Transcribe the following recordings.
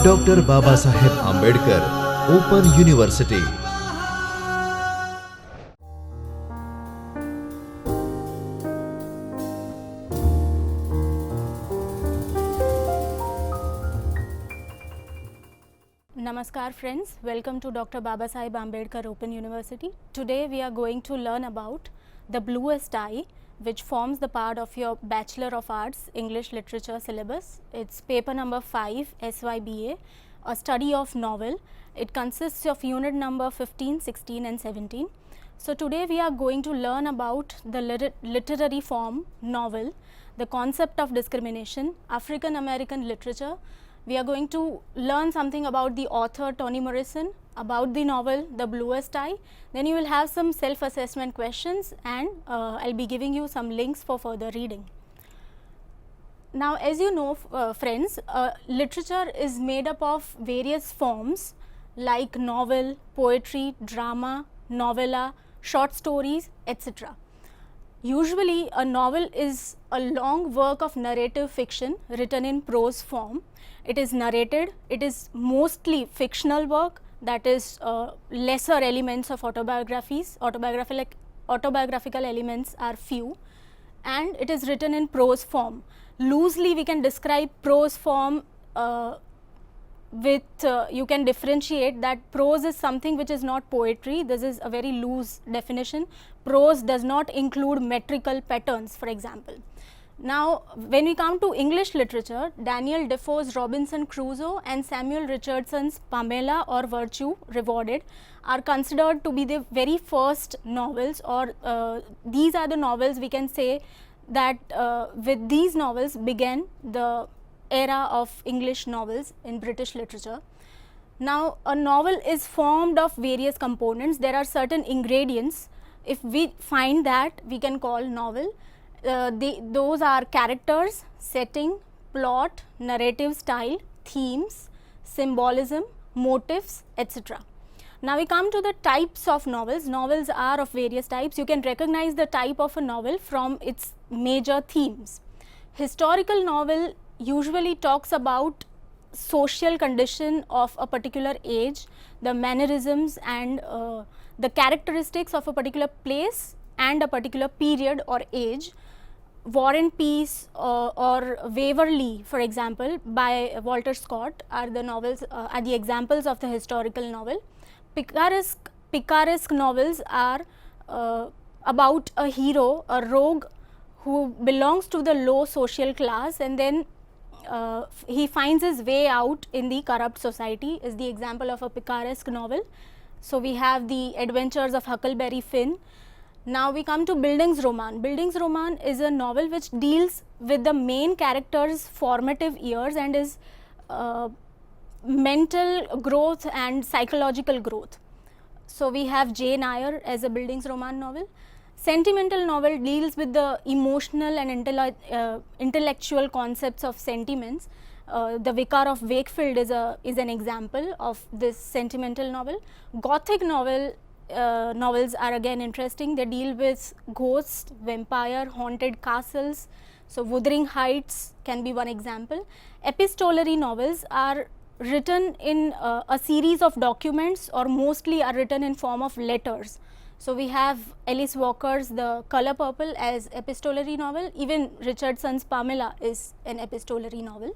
Dr. Babasaheb Ambedkar, Open University. Namaskar friends, welcome to Dr. Babasaheb Ambedkar Open University. Today we are going to learn about the Bluest Eye, which forms the part of your Bachelor of Arts English Literature syllabus. It's paper number 5 SYBA, a study of novel. It consists of unit number 15, 16 and 17. So today we are going to learn about the literary form novel, the concept of discrimination, African American literature. We are going to learn something about the author Toni Morrison, about the novel The Bluest Eye. Then you will have some self-assessment questions and I'll be giving you some links for further reading. Now as you know friends, literature is made up of various forms like novel, poetry, drama, novella, short stories, etc. Usually a novel is a long work of narrative fiction written in prose form. It is narrated, it is mostly fictional work, that is lesser elements of autobiographies, autobiographical elements are few, and it is written in prose form. Loosely we can describe prose form with, you can differentiate that prose is something which is not poetry. This is a very loose definition. Prose does not include metrical patterns, for example. Now when we come to English literature, Daniel Defoe's Robinson Crusoe and Samuel Richardson's Pamela or Virtue Rewarded are considered to be the very first novels, or these are the novels we can say that with these novels began the era of English novels in British literature. Now a novel is formed of various components. There are certain ingredients. If we find that, we can call novel. Those are characters, setting, plot, narrative style, themes, symbolism, motifs, etc. Now we come to the types of novels. Novels are of various types. You can recognize the type of a novel from its major themes. Historical novel usually talks about social condition of a particular age, the mannerisms and the characteristics of a particular place and a particular period or age. War and Peace or Waverley, for example, by Walter Scott are the novels, are the examples of the historical novel. Picaresque novels are about a hero, a rogue who belongs to the low social class, and then he finds his way out in the corrupt society, is the example of a picaresque novel. So we have the Adventures of Huckleberry Finn. Now we come to Bildungsroman. Bildungsroman is a novel which deals with the main character's formative years and is mental growth and psychological growth. So we have Jane Eyre as a Bildungsroman novel. Sentimental novel deals with the emotional and intellectual concepts of sentiments. The Vicar of Wakefield is an example of this sentimental novel. Gothic novels are again interesting. They deal with ghosts, vampire, haunted castles. So Wuthering Heights can be one example. Epistolary novels are written in a series of documents, or mostly are written in form of letters. So we have Alice Walker's The Color Purple as epistolary novel. Even Richardson's Pamela is an epistolary novel.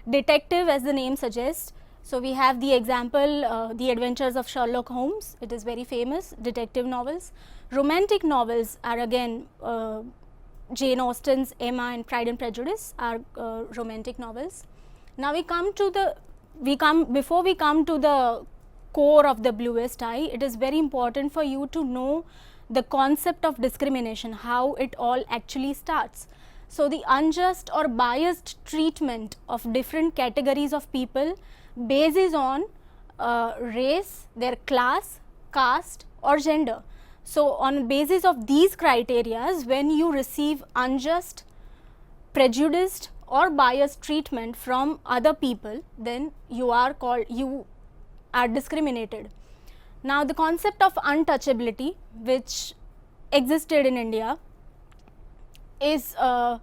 Detective, as the name suggests. So we have the example, The Adventures of Sherlock Holmes. It is very famous, detective novels. Romantic novels are again Jane Austen's Emma and Pride and Prejudice are romantic novels. Now we come to the, before we come to the core of the Bluest Eye, it is very important for you to know the concept of discrimination, how it all actually starts. So the unjust or biased treatment of different categories of people basis on race, their class, caste or gender. So on basis of these criteria, when you receive unjust, prejudiced or biased treatment from other people, then you are discriminated. Now the concept of untouchability, which existed in India, is the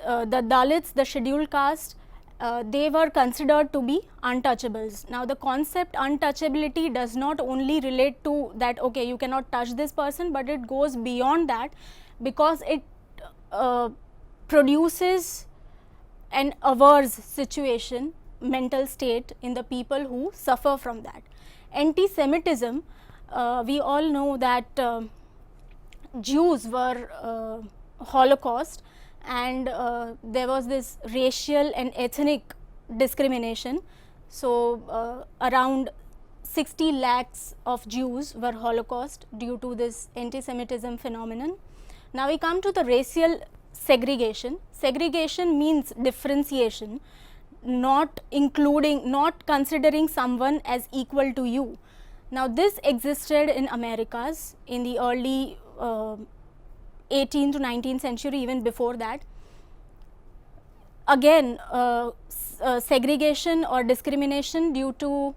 Dalits, the scheduled caste, they were considered to be untouchables. Now, the concept untouchability does not only relate to that, okay, you cannot touch this person, but it goes beyond that, because it produces an averse situation, mental state in the people who suffer from that. Anti-Semitism, we all know that Jews were Holocaust, and there was this racial and ethnic discrimination. So around 60 lakhs of Jews were Holocaust due to this anti-Semitism phenomenon. Now we come to the racial segregation. Segregation means differentiation, not including, not considering someone as equal to you. Now this existed in Americas in the early 18th to 19th century, even before that. Again, segregation or discrimination due to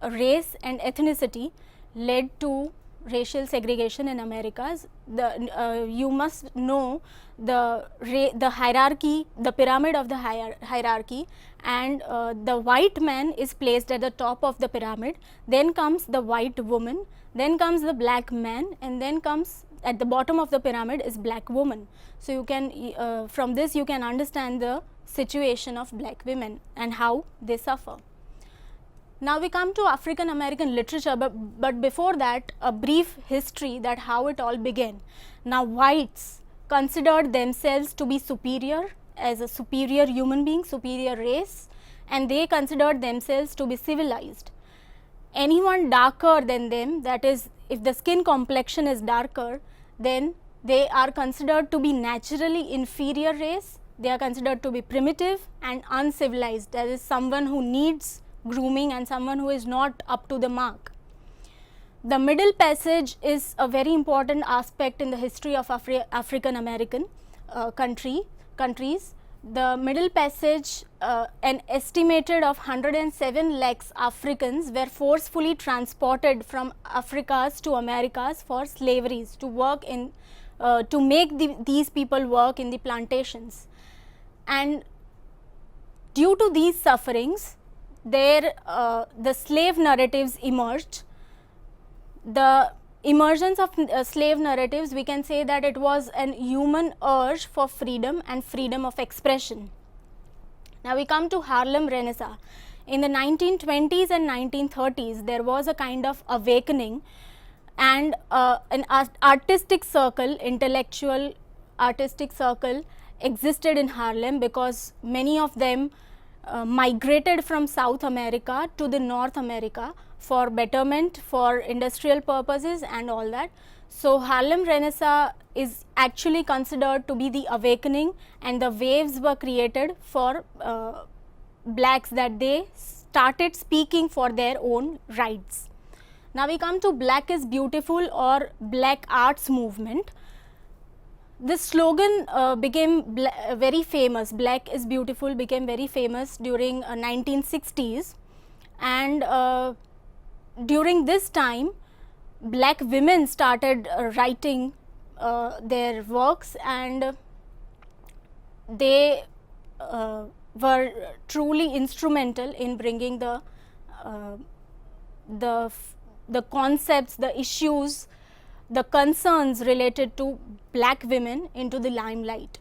race and ethnicity led to racial segregation in Americas. You must know the hierarchy, the pyramid of the hierarchy, and the white man is placed at the top of the pyramid, then comes the white woman, then comes the black man, and then comes at the bottom of the pyramid is black woman. So you can from this you can understand the situation of black women and how they suffer. Now we come to African American literature, but before that, a brief history that how it all began. Now whites considered themselves to be superior, as a superior human being, superior race, and they considered themselves to be civilized. Anyone darker than them, that is, if the skin complexion is darker, then they are considered to be naturally inferior race, they are considered to be primitive and uncivilized, that is someone who needs grooming and someone who is not up to the mark. The Middle Passage is a very important aspect in the history of African American countries. The Middle Passage, an estimated of 107 lakhs Africans were forcefully transported from Africas to Americas for slaveries, to work in, to make these people work in the plantations. And due to these sufferings, the slave narratives emerged. The emergence of slave narratives, we can say that it was an human urge for freedom and freedom of expression. Now we come to Harlem Renaissance. In the 1920s and 1930s, there was a kind of awakening, and an artistic circle, intellectual artistic circle existed in Harlem, because many of them migrated from South America to the North America for betterment, for industrial purposes and all that. So Harlem Renaissance is actually considered to be the awakening, and the waves were created for blacks, that they started speaking for their own rights. Now we come to Black is Beautiful or Black Arts Movement. This slogan became very famous. Black is Beautiful became very famous during 1960s, and during this time black women started writing their works, and they were truly instrumental in bringing the concepts, the issues, the concerns related to black women into the limelight.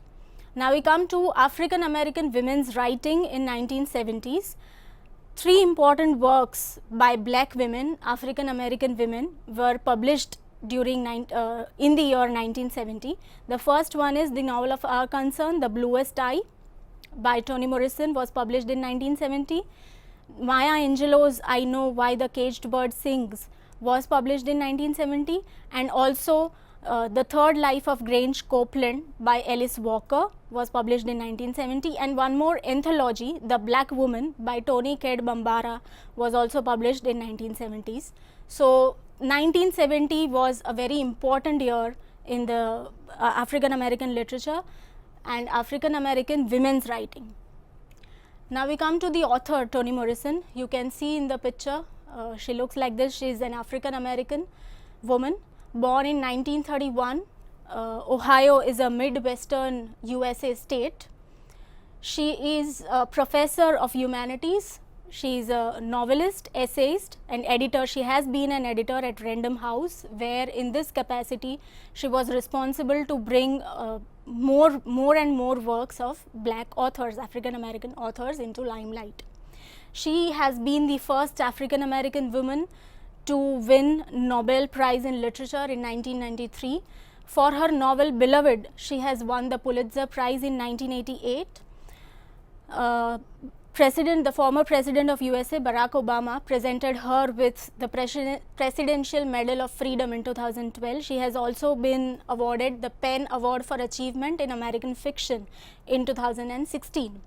Now we come to African American women's writing in 1970s. Three important works by black women, African American women, were published during in the year 1970. The first one is the novel of our concern, The Bluest Eye by Toni Morrison, was published in 1970. Maya Angelou's I Know Why the Caged Bird Sings was published in 1970, and also The Third Life of Grange Copeland by Alice Walker was published in 1970, and one more anthology, The Black Woman by Toni Cade Bambara, was also published in 1970s. So 1970 was a very important year in the African American literature and African American women's writing. Now we come to the author Toni Morrison. You can see in the picture, she looks like this. She is an African American woman born in 1931. Ohio is a Midwestern USA state. She is a professor of humanities. She is a novelist, essayist and editor. She has been an editor at Random House, where in this capacity she was responsible to bring more and more works of black authors, African American authors into limelight. She has been the first African American woman to win Nobel Prize in Literature in 1993. For her novel Beloved, she has won the Pulitzer Prize in 1988. The former president of USA, Barack Obama, presented her with the Presidential Medal of Freedom in 2012. She has also been awarded the Penn Award for Achievement in American Fiction in 2016.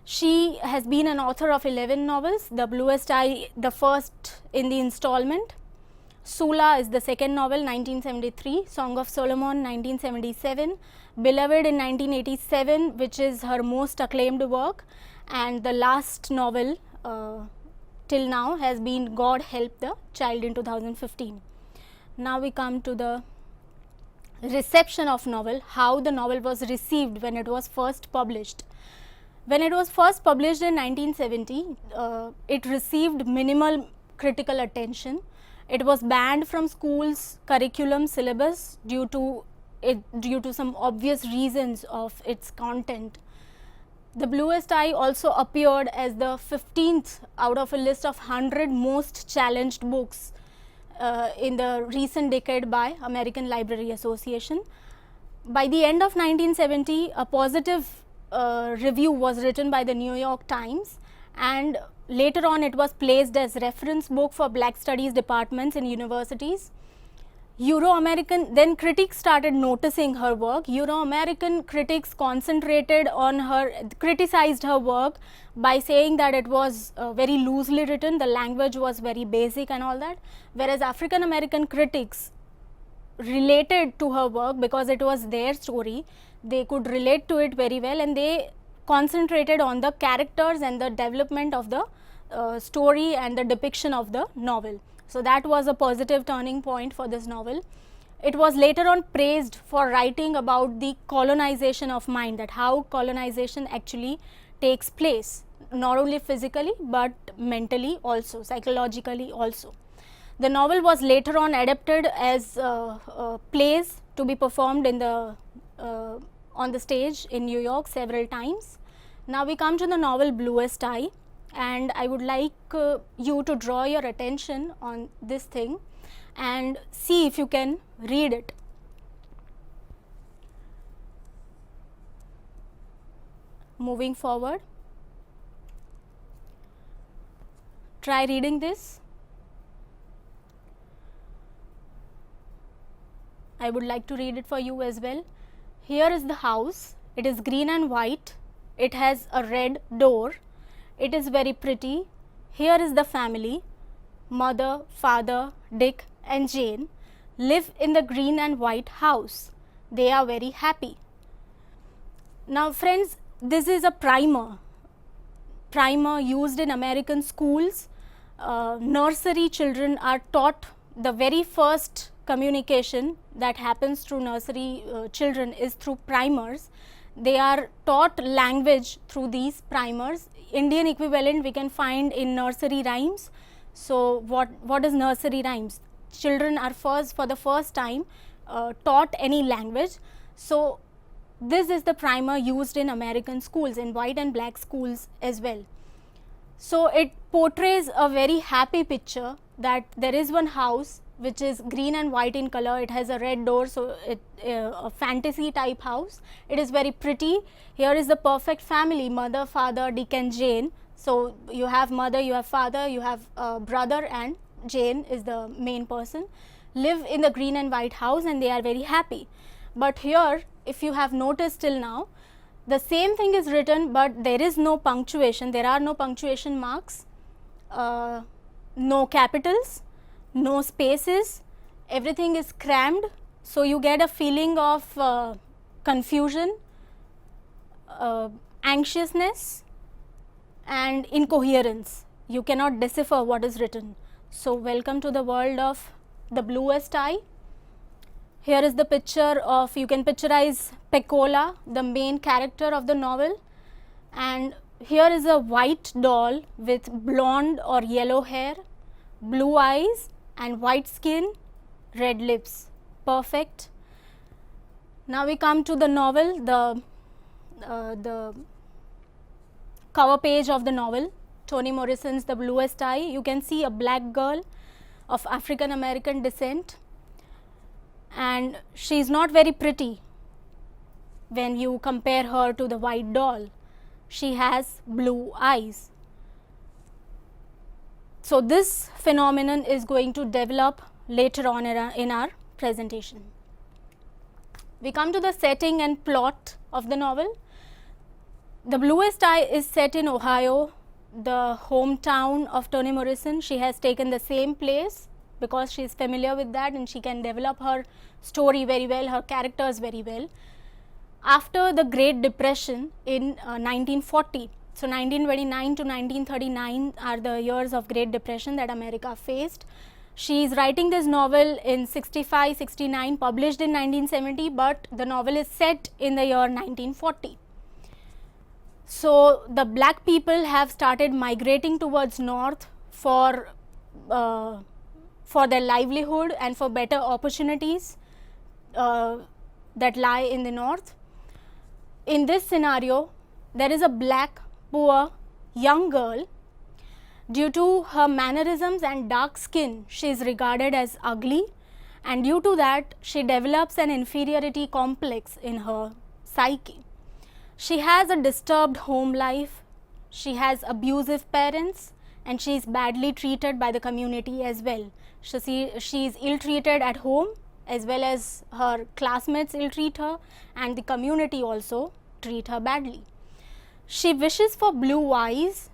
She has been an author of 11 novels, The Bluest Eye, the first in the installment. Sula is the second novel, 1973, Song of Solomon, 1977, Beloved in 1987, which is her most acclaimed work, and the last novel till now has been God Help the Child in 2015. Now we come to the reception of novel, how the novel was received when it was first published. When it was first published in 1970, it received minimal critical attention. It was banned from schools' curriculum syllabus due to some obvious reasons of its content. The Bluest Eye also appeared as the 15th out of a list of 100 most challenged books in the recent decade by American Library Association. By the end of 1970, a positive review was written by the New York Times, and later on it was placed as reference book for black studies departments in universities. Then critics started noticing her work. Euro-American critics concentrated on her, criticized her work by saying that it was very loosely written, the language was very basic and all that, whereas African American critics related to her work because it was their story. They could relate to it very well, and they concentrated on the characters and the development of the story and the depiction of the novel. So that was a positive turning point for this novel. It was later on praised for writing about the colonization of mind, that how colonization actually takes place, not only physically but mentally also, psychologically also. The novel was later on adapted as plays to be performed in the on the stage in New York several times. Now we come to the novel Bluest Eye, and I would like you to draw your attention on this thing and see if you can read it. Moving forward, try reading this. I would like to read it for you as well. Here is the house. It is green and white. It has a red door. It is very pretty. Here is the family. Mother, father, Dick and Jane live in the green and white house. They are very happy. Now friends, this is a primer used in American schools. Nursery children are taught, the very first communication that happens through nursery children is through primers. They are taught language through these primers. Indian equivalent we can find in nursery rhymes. So what is nursery rhymes? Children are for the first time taught any language. So this is the primer used in American schools, in white and black schools as well. So it portrays a very happy picture that there is one house which is green and white in color. It has a red door, so it a fantasy type house. It is very pretty. Here is the perfect family, mother, father, Dick and Jane. So you have mother, you have father, you have brother, and Jane is the main person, live in the green and white house, and they are very happy. But here, if you have noticed till now, the same thing is written, but there is no punctuation. There are no punctuation marks, no capitals, no spaces, everything is crammed. So you get a feeling of confusion, anxiousness and incoherence. You cannot decipher what is written. So welcome to the world of the Bluest Eye. Here is the picture of, you can picturize Pecola, the main character of the novel, and here is a white doll with blonde or yellow hair, blue eyes and white skin, red lips. Perfect. Now we come to the novel, the cover page of the novel, Toni Morrison's The Bluest Eye. You can see a black girl of African American descent, and she is not very pretty when you compare her to the white doll. She has blue eyes. So this phenomenon is going to develop later on in our presentation. We come to the setting and plot of the novel. The Bluest Eye is set in Ohio, the hometown of Toni Morrison. She has taken the same place because she is familiar with that, and she can develop her story very well, her characters very well. After the Great Depression in 1940, so 1929 to 1939 are the years of Great Depression that America faced. She is writing this novel in 65-69, published in 1970, but the novel is set in the year 1940. So the black people have started migrating towards north for their livelihood and for better opportunities that lie in the north. In this scenario, there is a black, poor, young girl. Due to her mannerisms and dark skin, she is regarded as ugly, and due to that, she develops an inferiority complex in her psyche. She has a disturbed home life, she has abusive parents, and she is badly treated by the community as well. She is ill-treated at home, as well as her classmates ill-treat her, and the community also treat her badly. She wishes for blue eyes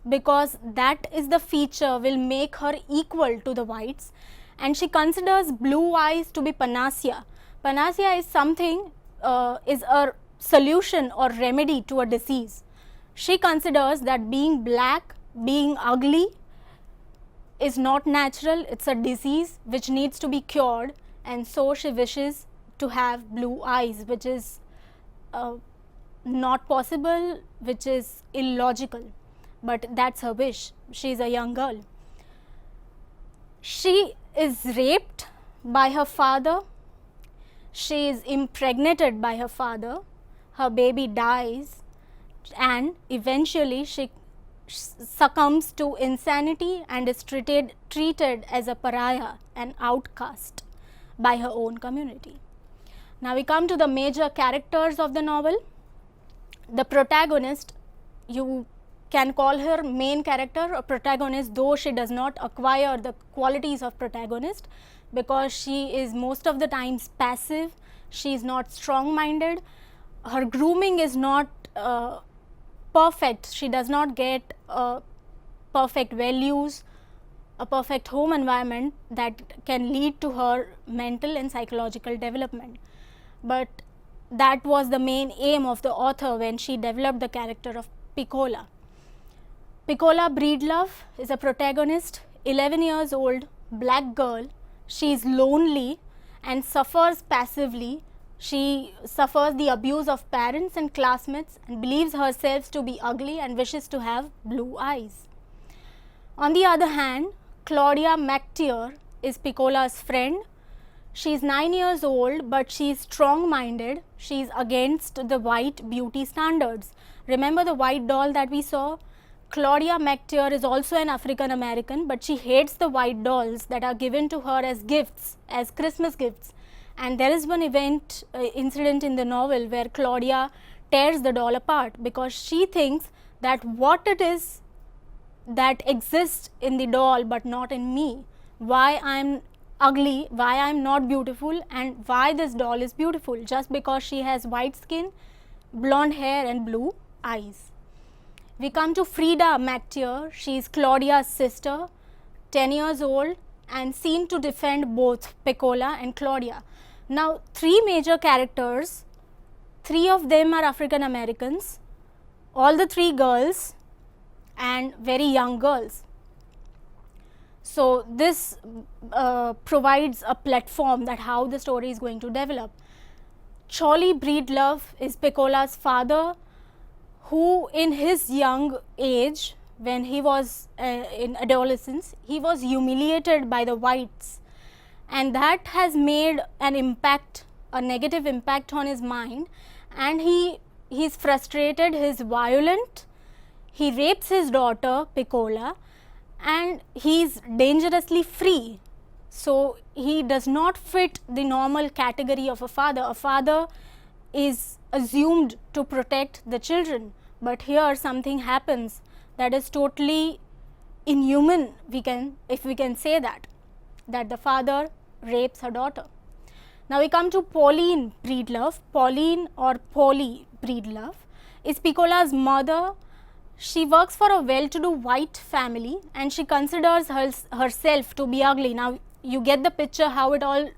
because that is the feature will make her equal to the whites, and she considers blue eyes to be panacea. Panacea is something, is a solution or remedy to a disease. She considers that being black, being ugly is not natural, it's a disease which needs to be cured, and so she wishes to have blue eyes, which is not possible, which is illogical, but that's her wish. She is a young girl. She is raped by her father, she is impregnated by her father, her baby dies, and eventually she succumbs to insanity and is treated as a pariah, an outcast by her own community. Now we come to the major characters of the novel. The protagonist, you can call her main character or protagonist, though she does not acquire the qualities of protagonist because she is most of the times passive, she is not strong-minded, her grooming is not perfect, she does not get perfect values, a perfect home environment that can lead to her mental and psychological development. But that was the main aim of the author when she developed the character of Piccola. Piccola Breedlove is a protagonist, 11 years old, black girl. She is lonely and suffers passively. She suffers the abuse of parents and classmates and believes herself to be ugly and wishes to have blue eyes. On the other hand, Claudia McTeer is Piccola's friend. She is 9 years old, but she is strong-minded. She is against the white beauty standards. Remember the white doll that we saw? Claudia McTeer is also an African American, but she hates the white dolls that are given to her as gifts, as Christmas gifts. And there is one incident in the novel where Claudia tears the doll apart because she thinks that what it is that exists in the doll but not in me, why I am ugly, why I am not beautiful, and why this doll is beautiful just because she has white skin, blonde hair and blue eyes. We come to Frida McTeer. She is Claudia's sister, 10 years old, and seen to defend both Piccola and Claudia. Now, three major characters, three of them are African Americans, all the three girls and very young girls. So this provides a platform that how the story is going to develop. Charlie Breedlove is Piccola's father, who in his young age, when he was in adolescence, he was humiliated by the whites, and that has made an impact, a negative impact on his mind, and he's frustrated, he's violent, he rapes his daughter Piccola, and he's dangerously free. So he does not fit the normal category of a father. A father is assumed to protect the children, but here something happens that is totally inhuman, if we can say that the father rapes her daughter. Now we come to Pauline Breedlove. Pauline or Polly Breedlove is Piccola's mother. She works for a well-to-do white family and she considers herself to be ugly. Now you get the picture how it all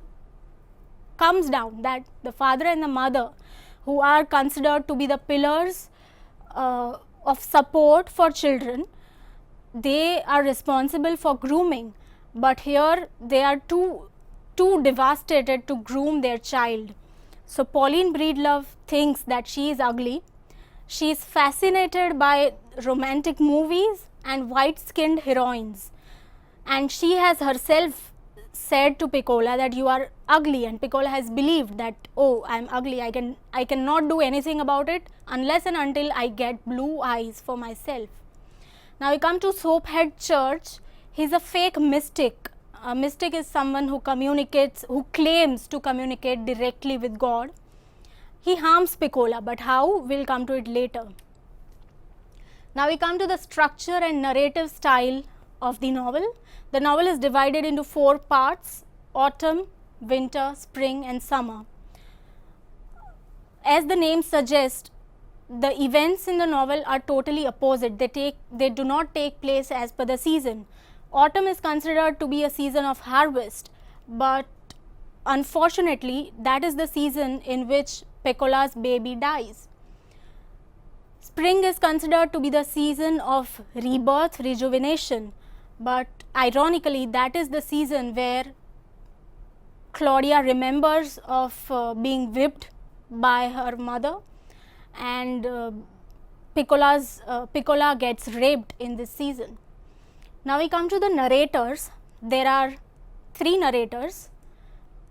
comes down, that the father and the mother, who are considered to be the pillars of support for children, they are responsible for grooming, but here they are too devastated to groom their child. So Pauline Breedlove thinks that she is ugly. She is fascinated by romantic movies and white-skinned heroines, and she has herself said to Piccola that you are ugly, and Piccola has believed that, oh, I am ugly, I cannot do anything about it unless and until I get blue eyes for myself. Now we come to Soaphead Church. He is a fake mystic. A mystic is someone who communicates, who claims to communicate directly with God. He harms Piccola, but how? We'll come to it later. Now we come to the structure and narrative style of the novel. The novel is divided into 4 parts: autumn, winter, spring and summer. As the name suggests, the events in the novel are totally opposite. They do not take place as per the season. Autumn is considered to be a season of harvest, but unfortunately that is the season in which Piccola's baby dies. Spring is considered to be the season of rebirth, rejuvenation, but ironically that is the season where Claudia remembers of being whipped by her mother, and Piccola gets raped in this season. Now we come to the narrators. There are 3 narrators.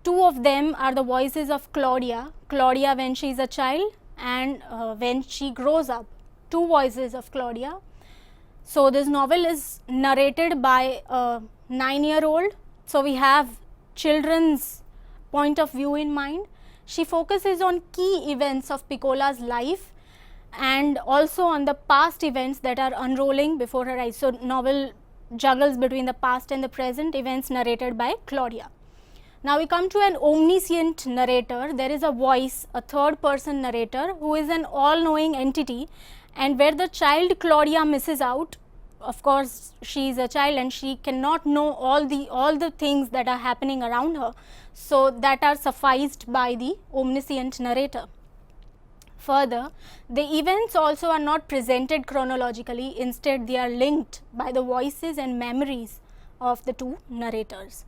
2 of them are the voices of Claudia when she is a child and when she grows up. 2 voices of Claudia. So this novel is narrated by a 9-year-old. So we have children's point of view in mind. She focuses on key events of Piccola's life and also on the past events that are unrolling before her eyes. So novel juggles between the past and the present events narrated by Claudia. Now we come to an omniscient narrator. There is a voice, a third person narrator who is an all-knowing entity, and where the child Claudia misses out, of course she is a child and she cannot know all the things that are happening around her, so that are sufficed by the omniscient narrator. Further, the events also are not presented chronologically, instead they are linked by the voices and memories of the 2 narrators.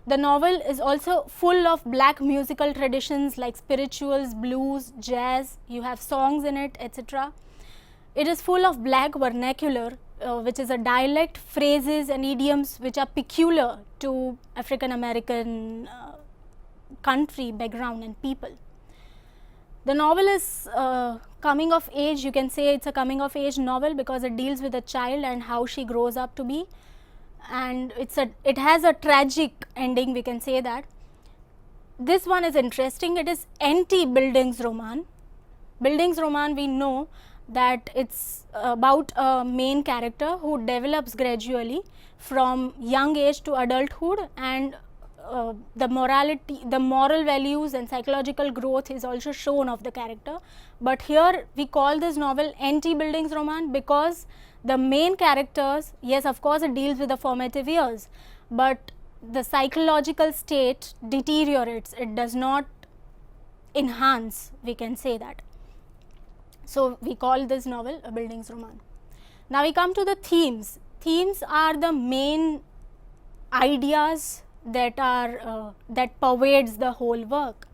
The novel is also full of black musical traditions like spirituals, blues, jazz, you have songs in it, etc. It is full of black vernacular, which is a dialect, phrases and idioms which are peculiar to African American country, background and people. The novel is coming of age. You can say it's a coming of age novel because it deals with a child and how she grows up to be, and it has a tragic ending, we can say that. This one is interesting. It is anti-Bildungsroman. Bildungsroman, we know that it's about a main character who develops gradually from young age to adulthood, and the moral values and psychological growth is also shown of the character. But here we call this novel anti-Bildungsroman because the main characters, yes, of course it deals with the formative years, but the psychological state deteriorates, it does not enhance, we can say that. So we call this novel a Bildungsroman. Now we come to the themes. Themes are the main ideas that are that pervades the whole work.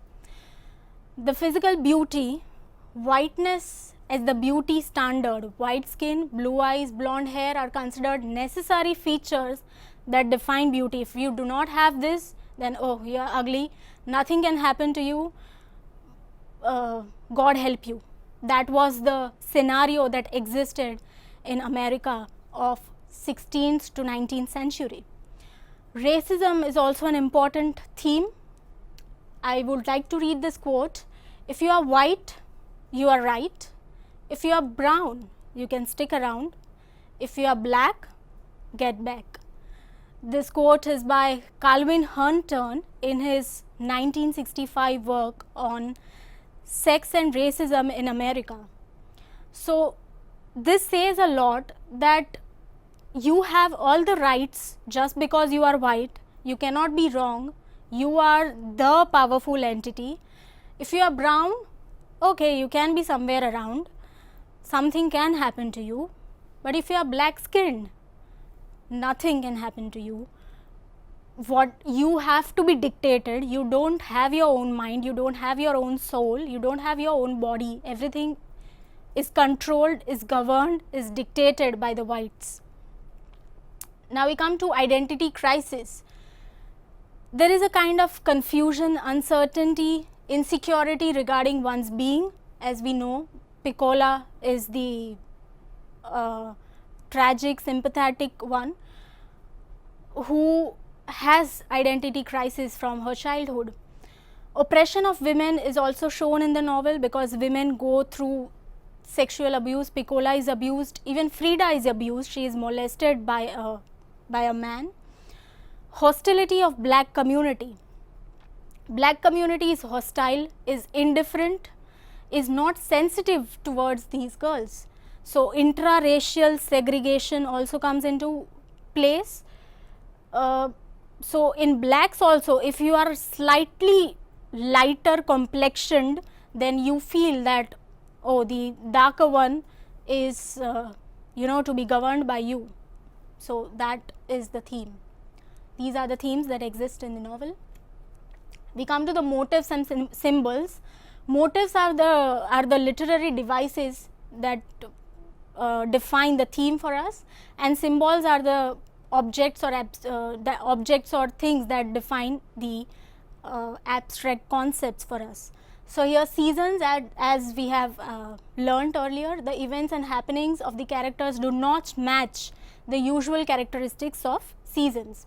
The physical beauty, whiteness as the beauty standard. White skin, blue eyes, blonde hair are considered necessary features that define beauty. If you do not have this, then oh, you are ugly, nothing can happen to you, God help you. That was the scenario that existed in America of 16th to 19th century. Racism is also an important theme. I would like to read this quote. If you are white, you are right. If you are brown, you can stick around. If you are black, get back. This quote is by Calvin Hunter in his 1965 work on sex and racism in America. So this says a lot that you have all the rights just because you are white. You cannot be wrong. You are the powerful entity. If you are brown, okay, you can be somewhere around. Something can happen to you. But if you are black skinned, nothing can happen to you. What you have to be dictated. You don't have your own mind, you don't have your own soul, you don't have your own body. Everything is controlled, is governed, is dictated by the whites. Now we come to identity crisis. There is a kind of confusion, uncertainty, insecurity regarding one's being. As we know, Piccola is the tragic, sympathetic one who has identity crisis from her childhood. Oppression of women is also shown in the novel because women go through sexual abuse. Piccola is abused, even Frida is abused, she is molested by a man. Hostility of black community. Black community is hostile, is indifferent, is not sensitive towards these girls. So intra-racial segregation also comes into place. So in blacks also, if you are slightly lighter complexioned, then you feel that, oh, the darker one is to be governed by you. So that is the theme. These are the themes that exist in the novel. We come to the motifs and symbols. Motifs are the literary devices that define the theme for us, and symbols are the objects or things that define the abstract concepts for us. So here seasons, as we have learnt earlier, the events and happenings of the characters do not match the usual characteristics of seasons.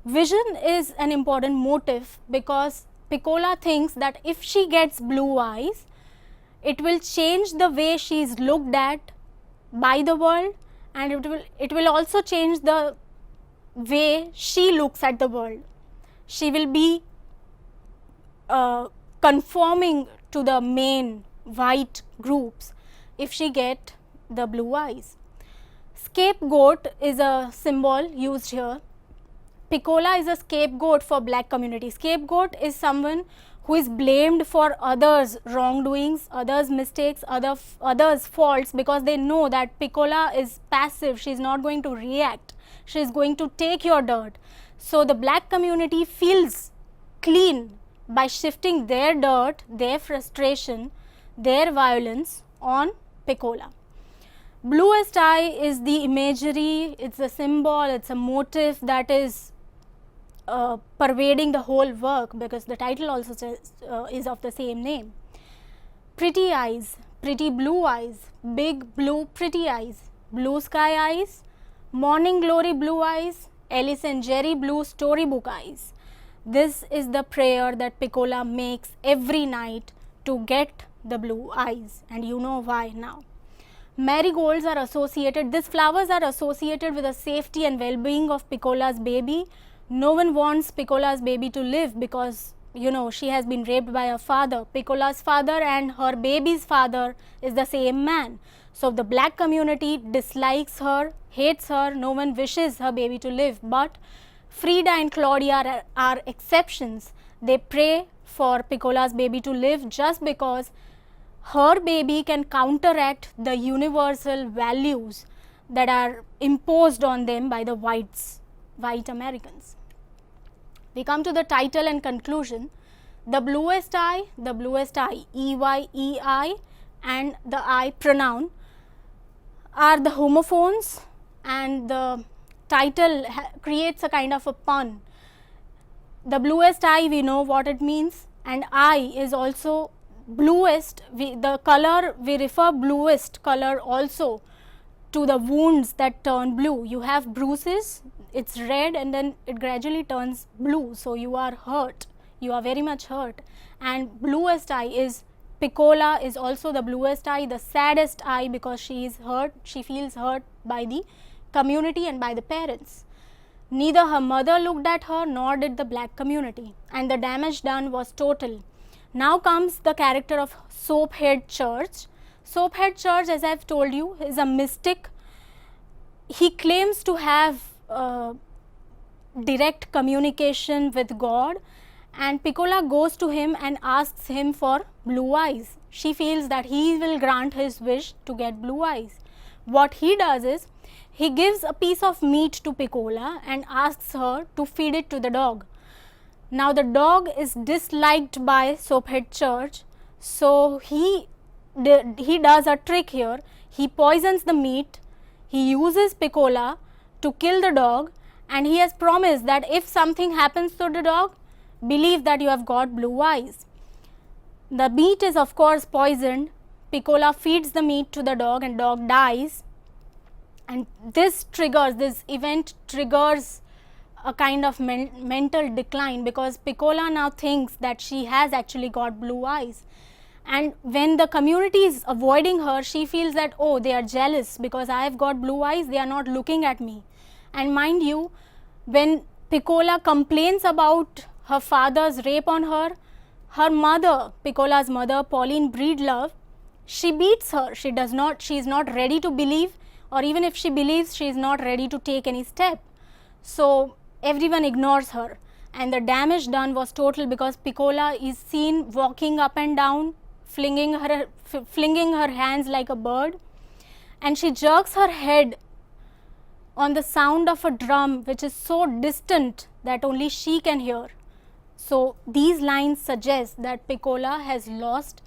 Vision is an important motive because Piccola thinks that if she gets blue eyes, it will change the way she is looked at by the world, and it will also change the way she looks at the world. She will be conforming to the main white groups if she get the blue eyes. Scapegoat is a symbol used here. Piccola is a scapegoat for black community. Scapegoat is someone who is blamed for others' wrongdoings, others' mistakes, others' faults, because they know that Piccola is passive, she is not going to react, she is going to take your dirt. So the black community feels clean by shifting their dirt, their frustration, their violence on Piccola. Bluest Eye is the imagery, it's a symbol, it's a motif that is pervading the whole work, because the title also says, is of the same name. Pretty eyes, pretty blue eyes, big blue pretty eyes, blue sky eyes, morning glory blue eyes, Alice and Jerry blue storybook eyes. This is the prayer that Piccola makes every night to get the blue eyes, and you know why now. Marigolds are associated, these flowers are associated with the safety and well-being of Piccola's baby. No one wants Piccola's baby to live because, she has been raped by her father. Piccola's father and her baby's father is the same man. So the black community dislikes her, hates her, no one wishes her baby to live. But Frida and Claudia are exceptions. They pray for Piccola's baby to live just because her baby can counteract the universal values that are imposed on them by the white Americans. We come to the title and conclusion. The Bluest Eye, EYEI, and the I pronoun are the homophones, and the title creates a kind of a pun. The bluest eye, we know what it means, and I is also bluest. The color, we refer bluest color also to the wounds that turn blue. You have bruises, it's red and then it gradually turns blue, so you are hurt, you are very much hurt. And bluest eye is, Piccola is also the bluest eye, the saddest eye, because she is hurt, she feels hurt by the community and by the parents. Neither her mother looked at her nor did the black community, and the damage done was total. Now comes the character of Soaphead Church. Soaphead Church, as I have told you, is a mystic. He claims to have direct communication with God, and Piccola goes to him and asks him for blue eyes. She feels that he will grant his wish to get blue eyes. What he does is, he gives a piece of meat to Piccola and asks her to feed it to the dog. Now the dog is disliked by Soaphead Church, so he does a trick here. He poisons the meat, he uses Piccola to kill the dog, and he has promised that if something happens to the dog, believe that you have got blue eyes. The meat is of course poisoned. Piccola feeds the meat to the dog and dog dies, and this event triggers a kind of mental decline, because Piccola now thinks that she has actually got blue eyes. And when the community is avoiding her, she feels that, oh, they are jealous because I have got blue eyes, they are not looking at me. And mind you, when Piccola complains about her father's rape on her, her mother, Piccola's mother, Pauline Breedlove, she beats her. She is not ready to believe, or even if she believes, she is not ready to take any step. So everyone ignores her, and the damage done was total, because Piccola is seen walking up and down, flinging her hands like a bird, and she jerks her head on the sound of a drum which is so distant that only she can hear. So these lines suggest that Piccola has lost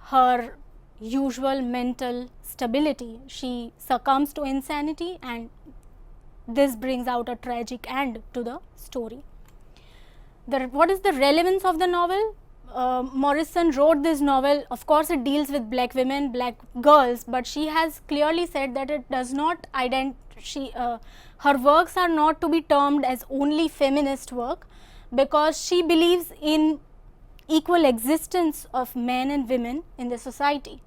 her usual mental stability. She succumbs to insanity, and this brings out a tragic end to the story. What is the relevance of the novel? Morrison wrote this novel. Of course, it deals with black women, black girls, but she has clearly said that it does not her works are not to be termed as only feminist work, because she believes in equal existence of men and women in the society.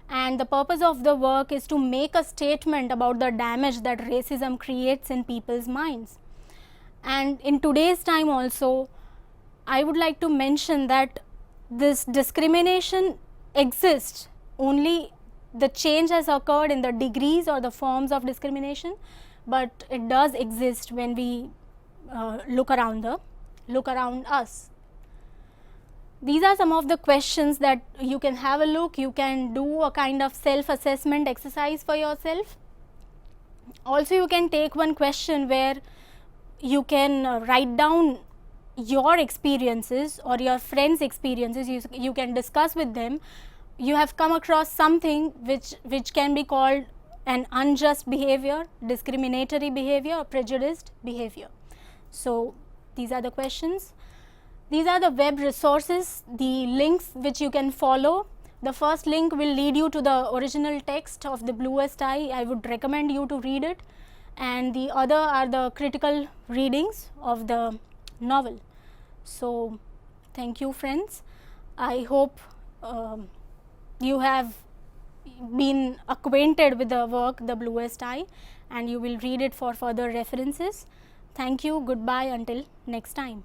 And the purpose of the work is to make a statement about the damage that racism creates in people's minds. And in today's time also, I would like to mention that this discrimination exists, only the change has occurred in the degrees or the forms of discrimination, but it does exist when we look around us. These are some of the questions that you can have a look. You can do a kind of self-assessment exercise for yourself. Also, you can take one question where you can write down your experiences or your friends' experiences. You can discuss with them. You have come across something which can be called an unjust behavior, discriminatory behavior, or prejudiced behavior. So these are the questions. These are the web resources, the links which you can follow. The first link will lead you to the original text of the Bluest Eye. I would recommend you to read it, and the other are the critical readings of the novel. So thank you, friends. I hope you have been acquainted with the work The Bluest Eye, and you will read it for further references. Thank you. Goodbye until next time.